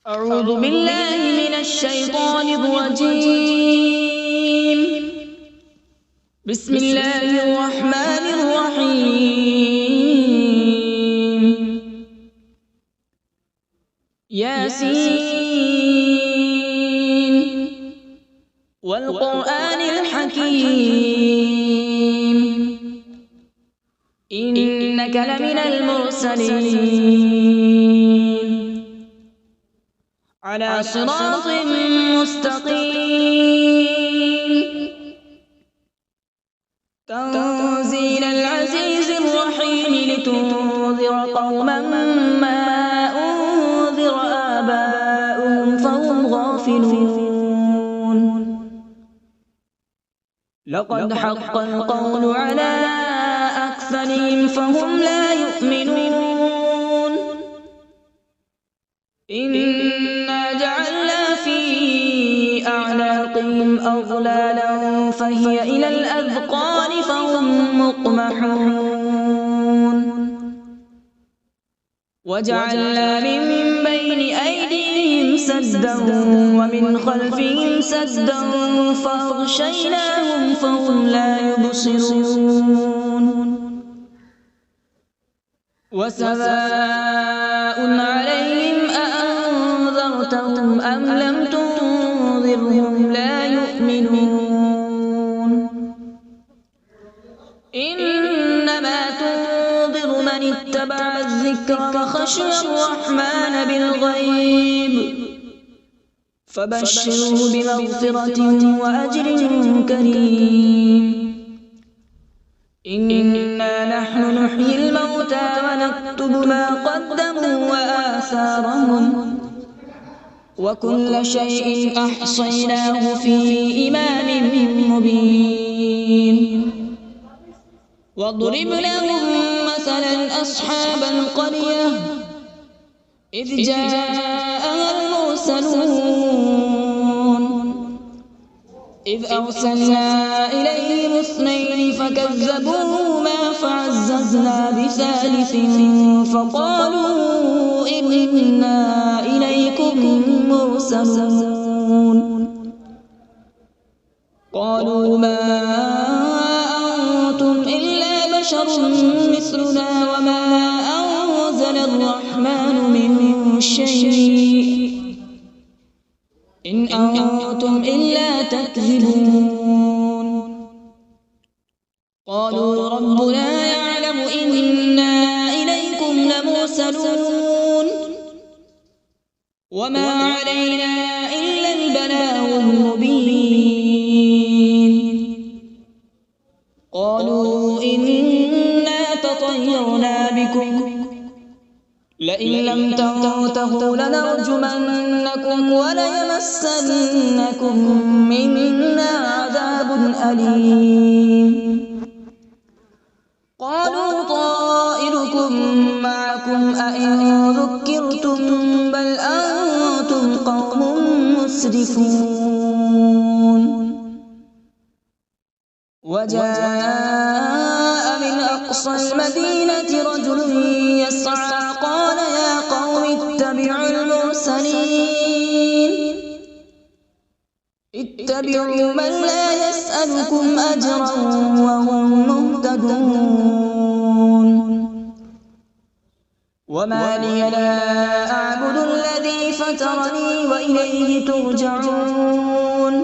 أعوذ بالله من الشيطان الرجيم. بسم الله الرحمن الرحيم. ياسين والقرآن الحكيم إنك لمن المرسلين على صراط مستقيم. تنزيل العزيز الرحيم لتنذر قوما ما أنذر آباؤهم فهم غافلون. لقد حق القول على أكثرهم فهم لا يؤمنون. إنا جعلنا في أعناقهم أغلالا فهي إلى الأذقان فهم مقمحون. وجعلنا من بين أيديهم سدا ومن خلفهم سدا فأغشيناهم فهم لا يبصرون. وسواء عليهم أأنذرتهم أم لم تنذرهم لا يؤمنون. إنما تنذر من اتبع الذكر وخشي الرحمن بالغيب فبشره بمغفرة وأجر كريم. إنا نحن نحيي الموتى ونكتب ما قدموا وآثارهم وكل شيء أحصيناه في إمام مبين. واضرب لهم مثلا أصحاب القرية إذ جاءها المرسلون إذ أرسلنا إليهم اثنين فكذبوهما فعززنا بثالث فقالوا إنا إليكم مرسلون. قالوا ما أنتم إلا بشر مثلنا وما أنزل الرحمن من شيء إن أنتم إلا تكذبون. قالوا ربنا يعلم إنا إليكم لمرسلون وما علينا إلا البلاغ المبين. قالوا إنا تطيرنا بكم لئن لم تنتهوا لنرجمنكم وليمسنكم منا عذاب أليم. قالوا طائركم معكم أئن ذكرتم بل أنتم قوم مسرفون. وجاء من أقصى المدينة رجل يسعى قال يا قوم اتبعوا المرسلين اتبعوا من لا يسألكم أجرا وهم مهتدون. وما لي لا أعبد الذي فطرني وإليه ترجعون.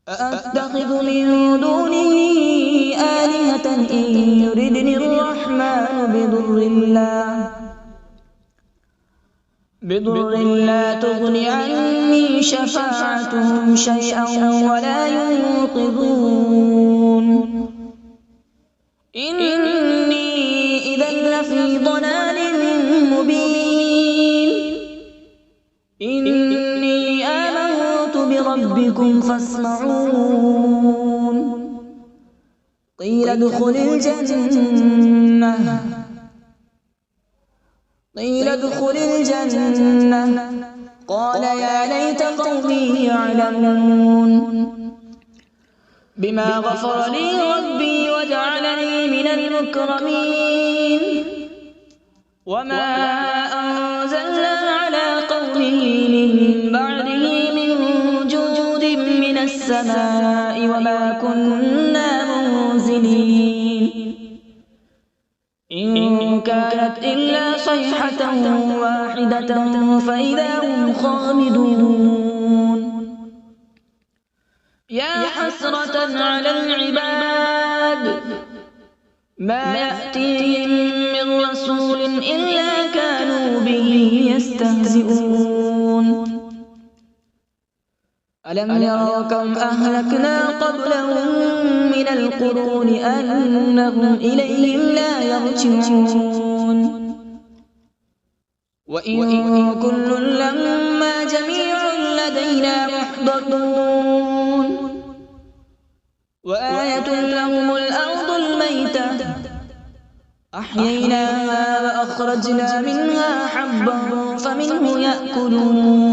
أأتخذ من دونه آلهة إن يردني الرحمن بضر لا تغن عني شفاعتهم شيئا ولا ينقذون. إني إذا لفي ضلال مبين. إني آمنت بربكم فاسمعون. قيل ادخل الجنة قال يا ليت قومي يعلمون. بما غفر لي ربي وجعلني من المكرمين. وما أنزلنا على قومه من بعده من جود من السماء وما كنا منزلين إن كانت إلا صيحة واحدة فإذا هم خامدون يا حسرة على العباد ما يأتيهم من رسول إلا كانوا به يستهزئون ألم يروا كم أهلكنا قبلهم من القرون أنهم إليهم لا يرجعون وإن كل لما جميع لدينا محضرون وآية لهم الأرض الميتة أحييناها وأخرجنا منها حبا فمنه يأكلون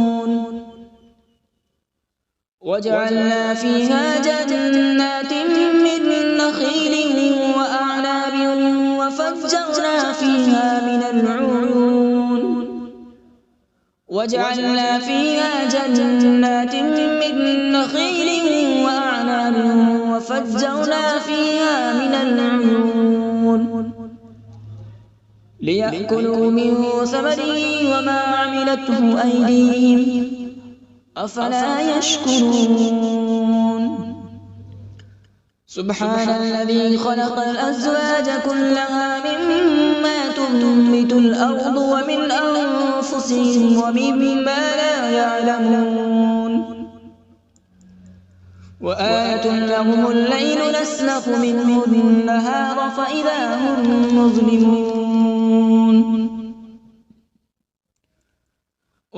وجعلنا فيها جنات من نخيل وأعناب وفجرنا فيها من العيون وجعلنا فيها جنات من نخيل وأعناب وفجرنا فيها من العيون ليأكلوا من ثمره وما عملته أيديهم أفلا يشكرون سبحان الذي خلق الأزواج كلها مما تنبت الأرض ومن أنفسهم ومما لا يعلمون وآية لهم الليل نسلخ منه النهار فإذا هم مظلمون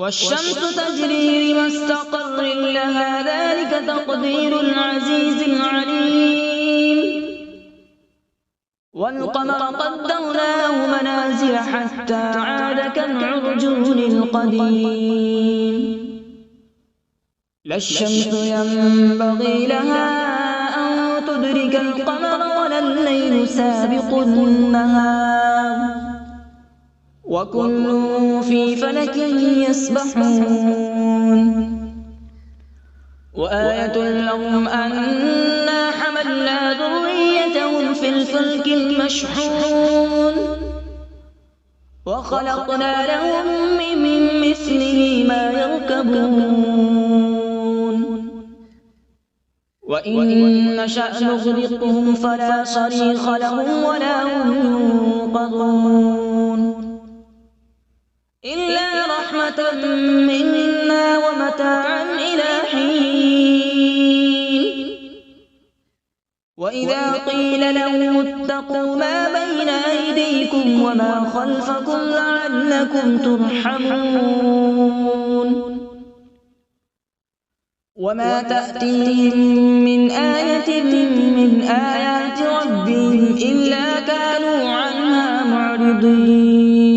والشمس تجري لمستقر لها ذلك تقدير العزيز العليم والقمر قدرناه منازل حتى عاد كالعرجون القديم لا الشمس ينبغي لها أن تدرك القمر ولا الليل سابق النهار وكل في فلك يسبحون وآية لهم أنا حملنا ذريتهم في الفلك المشحون وخلقنا لهم من مثله ما يركبون وإن نشأ نغرقهم فلا صريخ لهم ولا هم ينقذون إلا رحمة منا ومتاعا إلى حين وإذا قيل لهم اتقوا ما بين أيديكم وما خلفكم لعلكم ترحمون وما تأتيهم من آية من آيات ربهم إلا كانوا عنها معرضين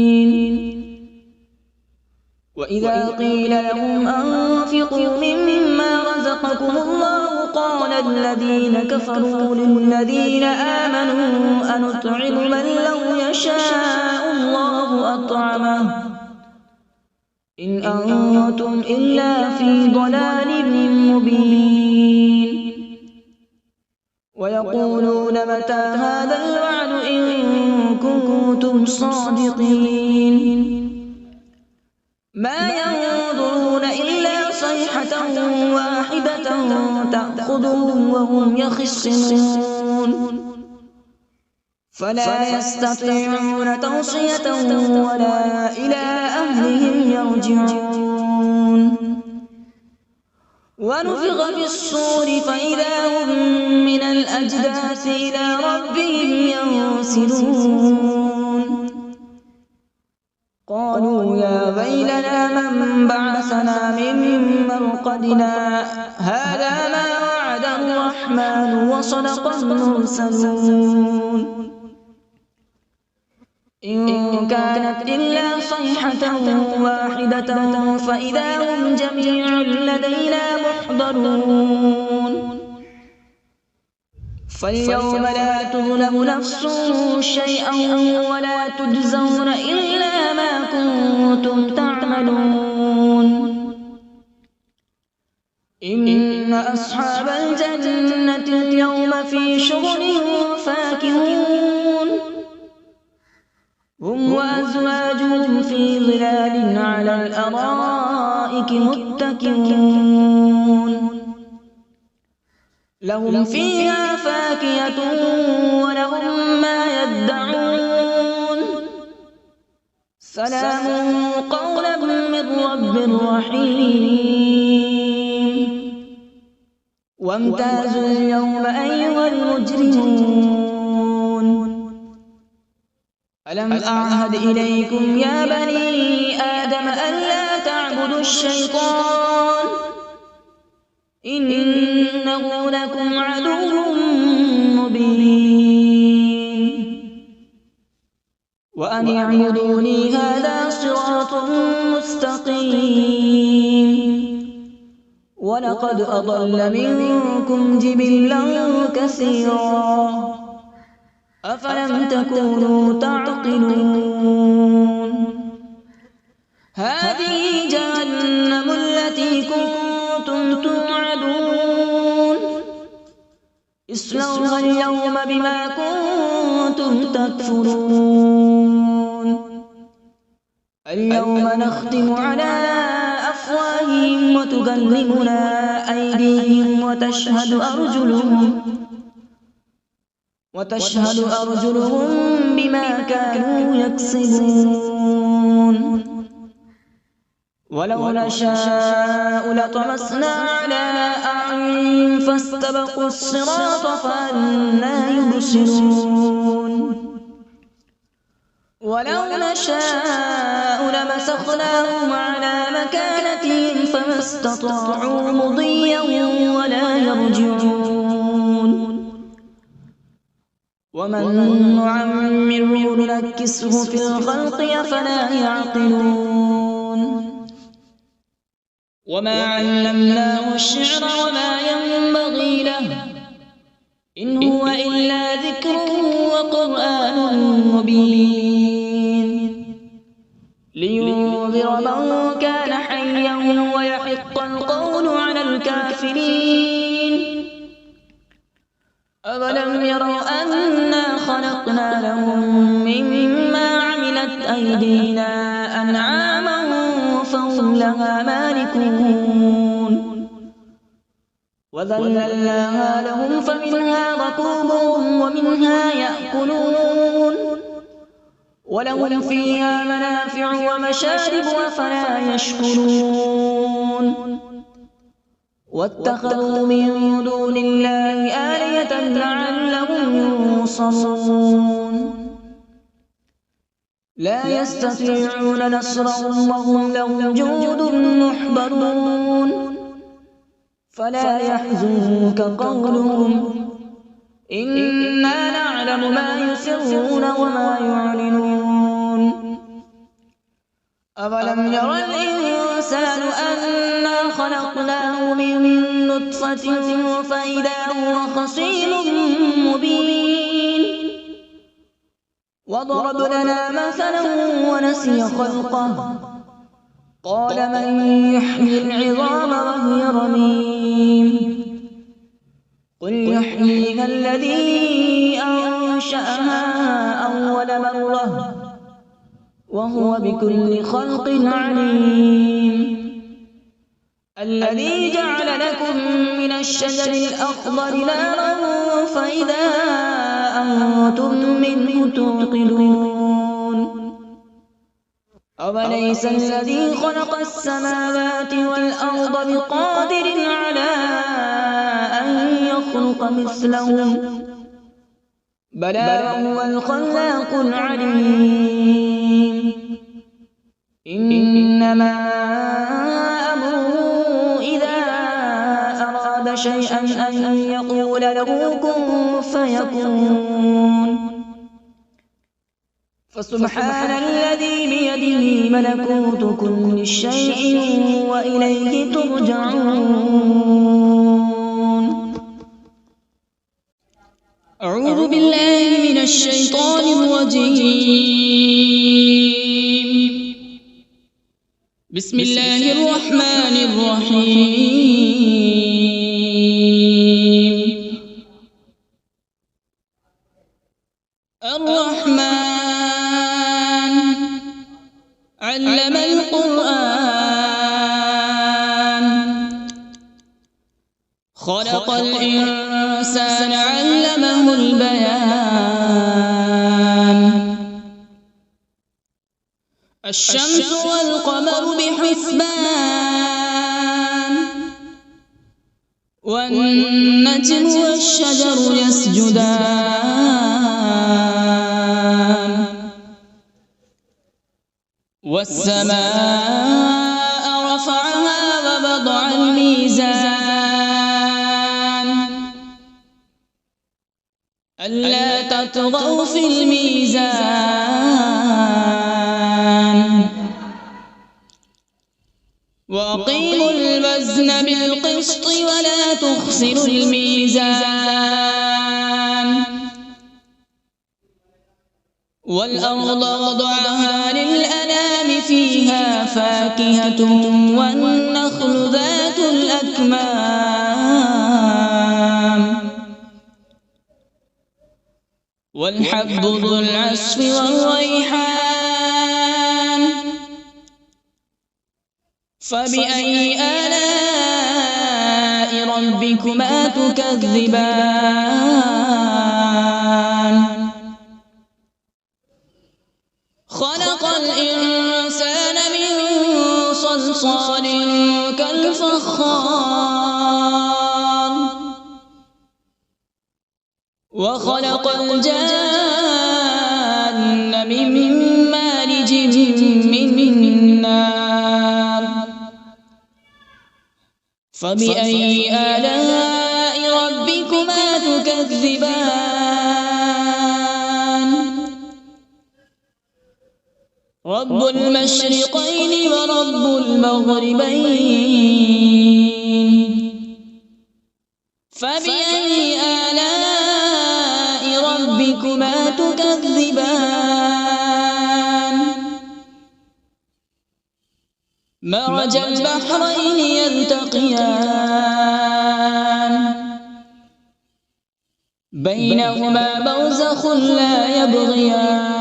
وإذا قيل لهم أنفقوا مما رزقكم الله قال الذين كفروا للذين آمنوا أنطعم من لو يشاء الله أطعمه إن أنتم إلا في ضلال مبين ويقولون متى هذا الوعد إن كنتم صادقين ما ينظرون إلا صيحة واحدة تأخذهم وهم يخصمون فلا يستطيعون توصية ولا إلى أهلهم يرجعون ونفخ في الصور فإذا هم من الأجداث إلى ربهم ينسلون قالوا يا ويلنا من بعثنا من مرقدنا هذا ما وعد الرحمن وصدق المرسلون إن كانت إلا صيحة واحدة فإذا هم جميع لدينا محضرون فاليوم لا تظلم نفس شيئا ولا تجزون إلا ما كنتم تعملون إن أصحاب الجنة اليوم في شغل فاكهون هم وأزواجهم في ظلال على الأرائك متكئون لهم فيها فاكهة ولهم ما يدعون سلام قولا من رب رحيم وامتازوا اليوم أيها المجرمون ألم أعهد إليكم يا بني آدم ألا تعبدوا الشيطان إنه لكم عدو مبين وأن اعبدوني هذا صراط مستقيم ولقد أضل منكم جبلا كثيرا أفلم تكونوا تعقلون هذه جهنم التي كنتم توعدون اصلوها اليوم بما كنتم تكفرون اليوم نختم على أفواههم وتكلمنا أيديهم وتشهد أرجلهم بما كانوا يكسبون ولو نشاء لطمسنا على أعينهم فاستبقوا الصراط فأنى يبصرون ولو نشاء لمسخناهم على مكانتهم فما استطاعوا مضيا ولا يرجعون ومن نعمره ننكسه في الخلق أفلا يعقلون وما علمناه الشعر وما ينبغي له إن هو إلا ذكر وقرآن مبين لينذر من كان حيا ويحق القول على الكافرين أولم يروا أنا خلقنا لهم مما عملت أيدينا أنعاما فهم لها مالكون وذللناها لهم فمنها ركوبهم ومنها يأكلون ولهم فيها منافع ومشارب أفلا يشكرون واتخذوا من دون الله آلهة لعلهم ينصرون لا يستطيعون نصرهم وهم لهم جند محضرون فلا يحزنك قولهم إنا نعلم ما يسرون وما يعلنون أولم ير الإنسان أنا خلقناه من نطفة فإذا هو خصيم مبين وضرب لنا مثلا ونسي خلقه قال من يحيي العظام وهي رميم قل يحييها الذي أنشأها أول مرة وهو بكل خلق عليم الذي جعل لكم من الشجر الأخضر نارا فإذا أنتم منه توقدون أوليس الذي خلق السماوات والأرض بقادر على أن يخلق مثلهم بلى هو الخلاق العليم إنما أمره إذا أراد شيئا أن يقول له كن فيكون فسبحان الذي بيده ملكوت كل شيء وإليه ترجعون. أعوذ بالله من الشيطان الرجيم. بسم الله الرحمن الرحيم. القرآن خلق الإنسان علمه البيان الشمس والقمر بحسبان والنجم والشجر يسجدان والسماء رفعها ووضع الميزان ألا تطغوا في الميزان وأقيموا الوزن بالقسط ولا تخسروا الميزان والأرض وضعها للأنام فيها فاكهة والنخل ذات الأكمام والحب ذو العصف والريحان فبأي آلاء ربكما تكذبان خلق الإنسان من صلصال كالفخار وخلق الجان من مارج من نار فبأي آلاء ربكما تكذبان رب المشرقين ورب المغربين فبأي آلاء ربكما تكذبان مرج البحرين يلتقيان بينهما برزخ لا يبغيان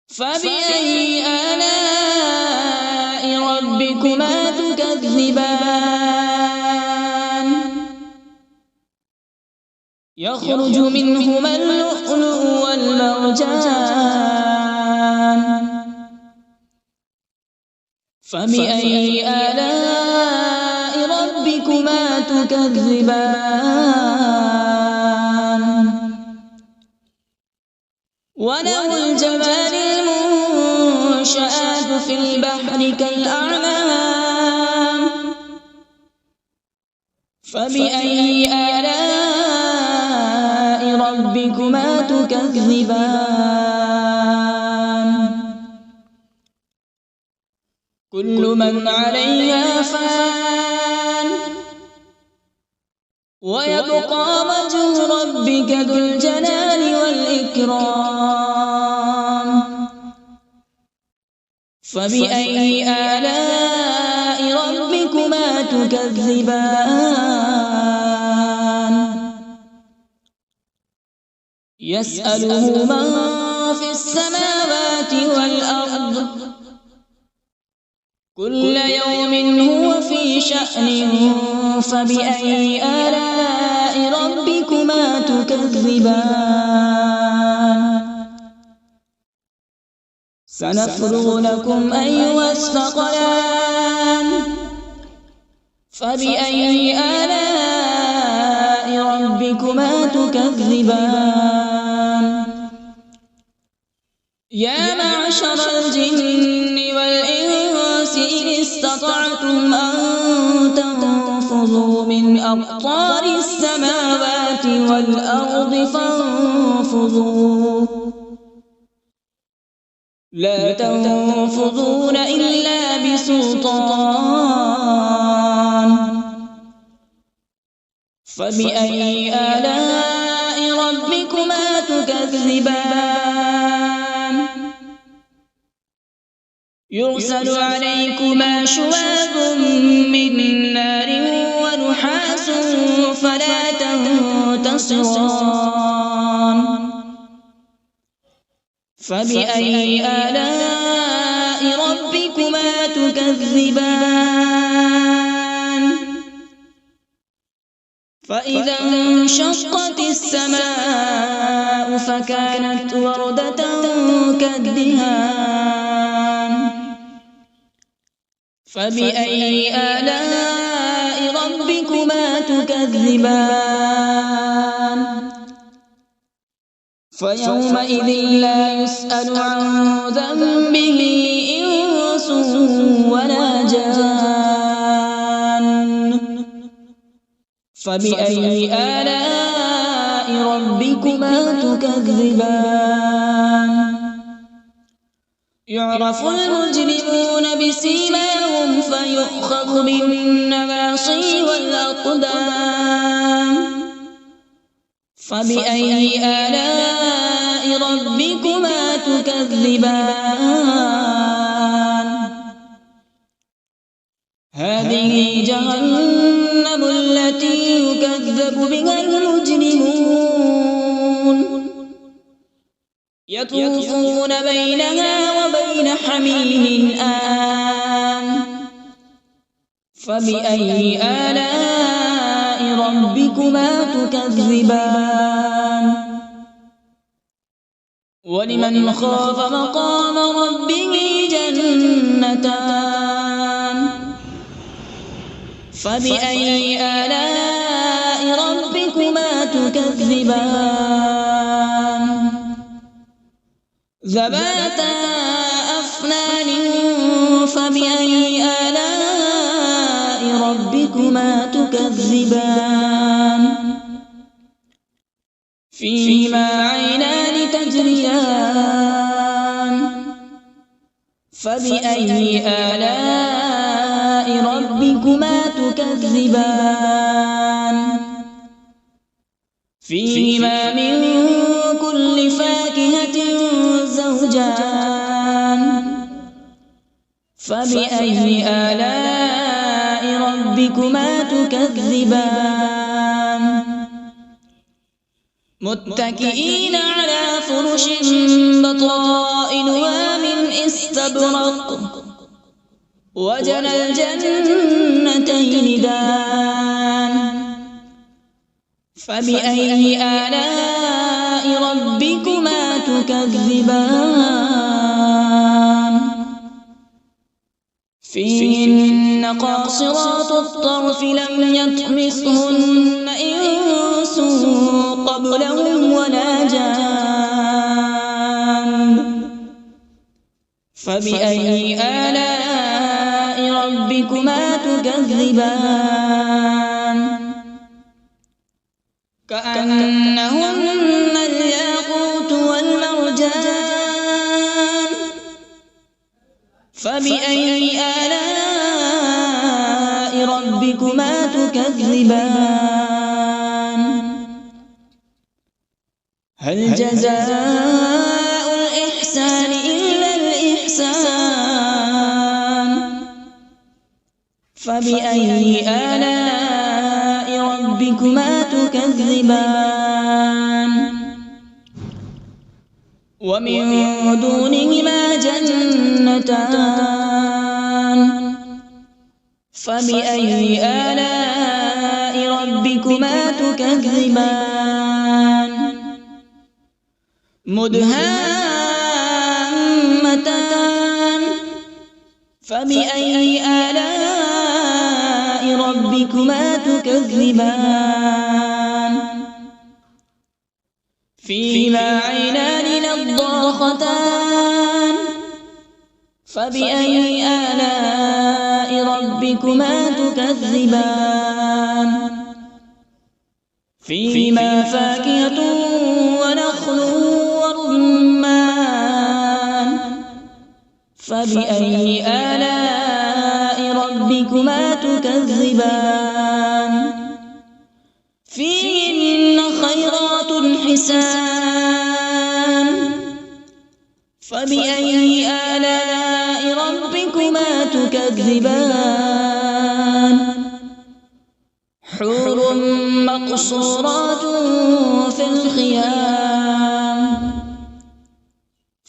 فبأي آلاء ربكما تكذبان يخرج منهما اللؤلؤ والمرجان فبأي آلاء ربكما تكذبان وله الجوار المنشآت في البحر كالأعلام فبأي آلاء ربكما تكذبان كل من عليها فان ويبقى وجه ربك ذو الجلال والإكرام فبأي آلاء ربكما تكذبان يسأله من في السماوات والأرض كل يوم هو في شأن فبأي آلاء ربكما تكذبان سنفرغ لكم أيها الثقلان فبأي آلاء ربكما تكذبان يا معشر الجن والإنس إن استطعتم أن تنفذوا من أقطار السماوات والأرض فانفذوا لا تنفذون إلا بسلطان فبأي آلاء ربكما تكذبان يرسل عليكما شواظ من نار ونحاس فلا تنتصران فبأي آلاء ربكما تكذبان فإذا انشقت السماء فكانت وردة كالدهان فبأي آلاء ربكما تكذبان فيومئذ لا يسأل عن ذنبه إنس ولا جان فبأي آلاء ربكما تكذبان يعرف المجرمون بسيماهم فيؤخذ بالنواصي والأقدام فبأي آلاء ربكما تكذبان هذه جهنم التي يكذب بها المجرمون يطوفون بينها وبين حميم آن فبأي آلاء ربكما تكذبان ولمن خاف مقام ربه جنتان فبأي آلاء ربكما تكذبان ذواتا أفنان فبأي آلاء ربكما تكذبان فيهما عينان تجريان فبأي آلاء ربكما تكذبان فيهما من كل فاكهة زوجان فبأي آلاء ربكما تكذبان متكئين على فرش بطائنها من استبرق وجنى الجنتين دان فبأي آلاء ربكما تكذبان فيهن قاصرات الطرف لم يطمثهن إنس قبلهم ولا جان فبأي آلاء ربكما تكذبان كأنهن الياقوت والمرجان فبأي آلاء ربكما تكذبان هل جزاء الإحسان إلا الإحسان فبأي آلاء ربكما تكذبان ومن دونهما جنتان فبأي آلاء ربكما تكذبان مدهامتان فبأي آلاء ربكما تكذبان فيهما عينان نضاختان فبأي آلاء ربكما تكذبان فيهما فاكهة ونخل ورمان فبأي آلاء ربكما تكذبان فيهن خيرات حسان فبأي آلاء ربكما تكذبان حور مقصورات في الخيام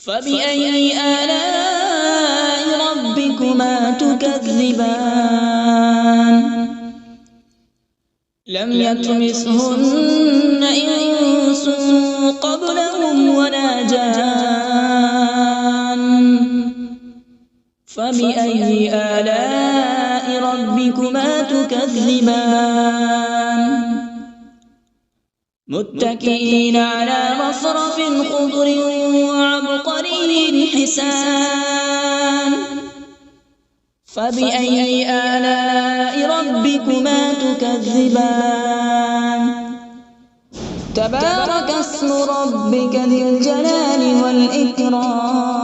فبأي آلاء ربكما تكذبان لم يطمثهن إنس قبلهم ولا جان فبأي آلاء ربكما تكذبان متكئين على مصرف خضر وعبقري حسان فبأي آلاء ربكما تكذبان تبارك اسم ربك ذي الجلال والإكرام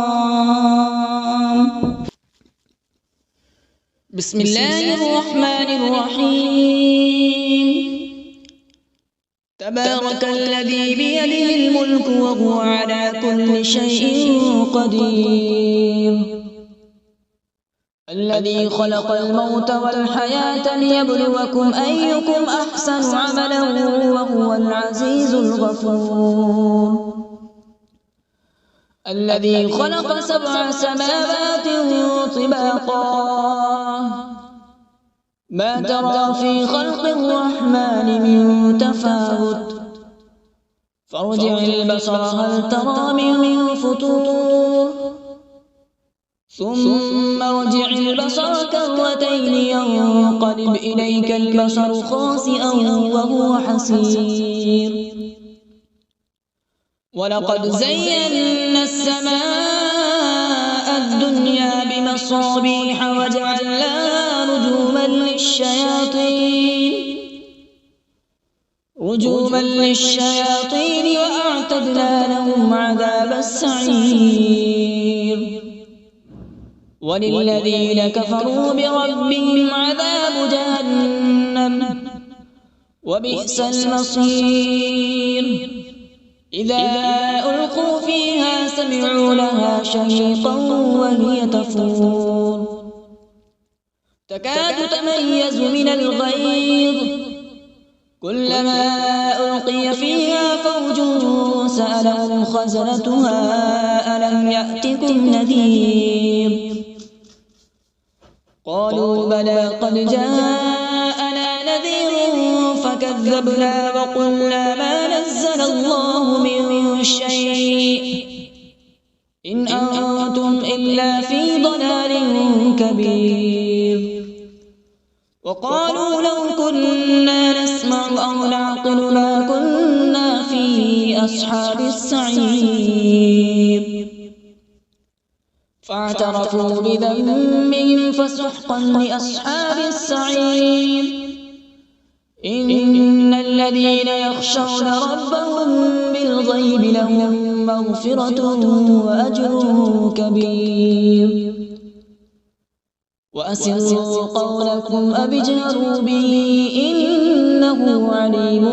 بسم الله الرحمن الرحيم تبارك الذي بيده الملك وهو على كل شيء قدير الذي خلق الموت والحياة ليبلوكم أيكم أحسن عملا وهو العزيز الغفور الذي خلق 7 سماوات طباقا ما ترى في خلق الرحمن من تفاوت فارجع البصر هل ترى من فطور ثم ارجع البصر كرتين ينقلب إليك البصر خاسئا وهو حسير ولقد زينا السماء الدنيا بمصابيح وجعلناها رجوما للشياطين وأعتدنا لهم عذاب السعير وللذين كفروا بربهم عذاب جهنم وبئس المصير إذا ألقوا فيها سمعوا لها شهيقا وهي تفور تكاد تميز من الغيظ كلما ألقي فيها فوج سألهم خزنتها ألم يأتكم نذير قالوا بلى قد جاءنا نذير فكذبنا وقلنا ما نزل الله من شيء إن أنتم إلا في ضلال كبير وقالوا لو كنا نسمع أو نعقل ما كنا في أصحاب السعير فاعترفوا بذنبهم فسحقا لأصحاب السعير إن الذين يخشون ربهم بالغيب لهم مغفرة وأجر كبير وأسروا قولكم أو اجهروا به إنه عليم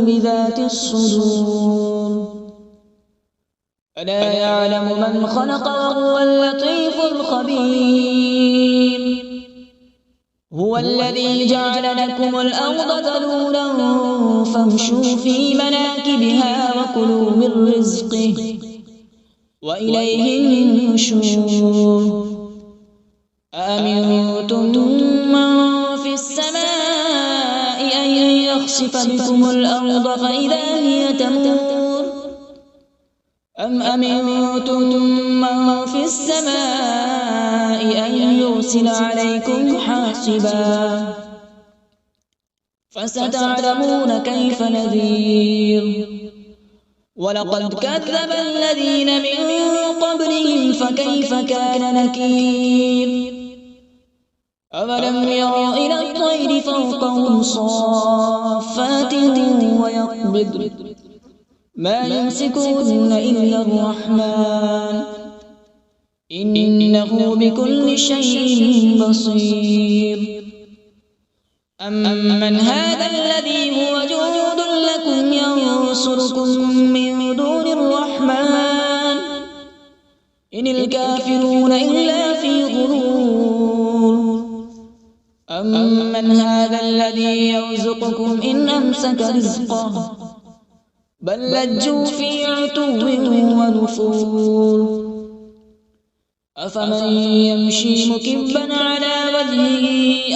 بذات الصدور ألا يعلم من خلق وهو اللطيف الخبير هو الذي جعل لكم الأرض ذلولا فامشوا في مناكبها وكلوا من رزقه وإليه النشور أأمنتم من في السماء أن يخسف بكم الأرض فإذا هي تمور أم أمنتم من في السماء أن يرسل عليكم حاصبا فستعلمون كيف نذير ولقد كذب الذين من قبلهم فكيف كان نكير أولم يروا إلى الطير فوقهم صافات ويقبض ما يمسكون إلا الرحمن إنه بكل شيء بصير أمن هذا الذي هو جند لكم ينصركم من دون الرحمن إن الكافرون إلا في غرور أمن هذا الذي يرزقكم إن أمسك رزقه بل لجوا في عتو ونفور أفمن يمشي مكبا على وجهه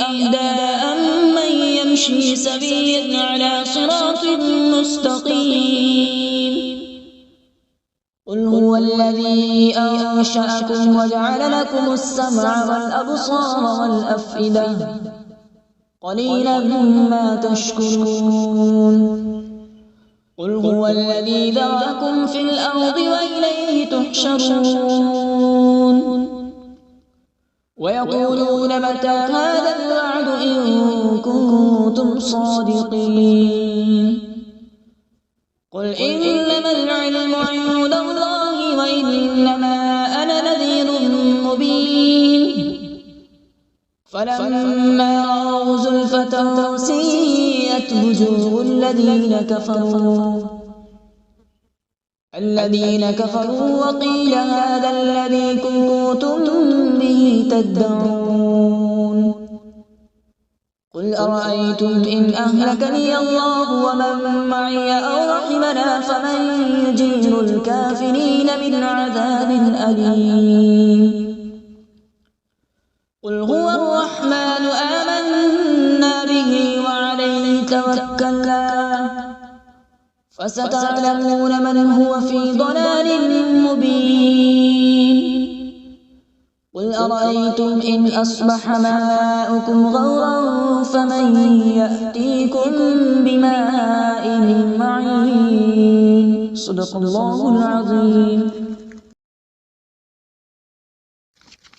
أهدى أمن يمشي سويا على صراط مستقيم قل هو الذي أنشأكم وجعل لكم السمع والأبصار والأفئدة قليلا ما تشكرون قل هو الذي ذرأكم في الأرض وإليه تحشرون ويقولون متى هذا الوعد إن كنتم صادقين قل إنما العلم عند الله وإنما أنا نذير مبين فلما رأوا زلفة سيئت وجوه الذين كفروا وقيل هذا الذي كنتم به تدعون قل أرأيتم إن أهلكني الله ومن معي أو رحمنا فمن يجير الكافرين من عذاب أليم قل هو الرحمن آمنا به وعليه توكلنا فستعلمون من هو في ضلال مبين قل أرأيتم إن أصبح ماؤكم غورا فمن يأتيكم بماء معين صدق الله العظيم.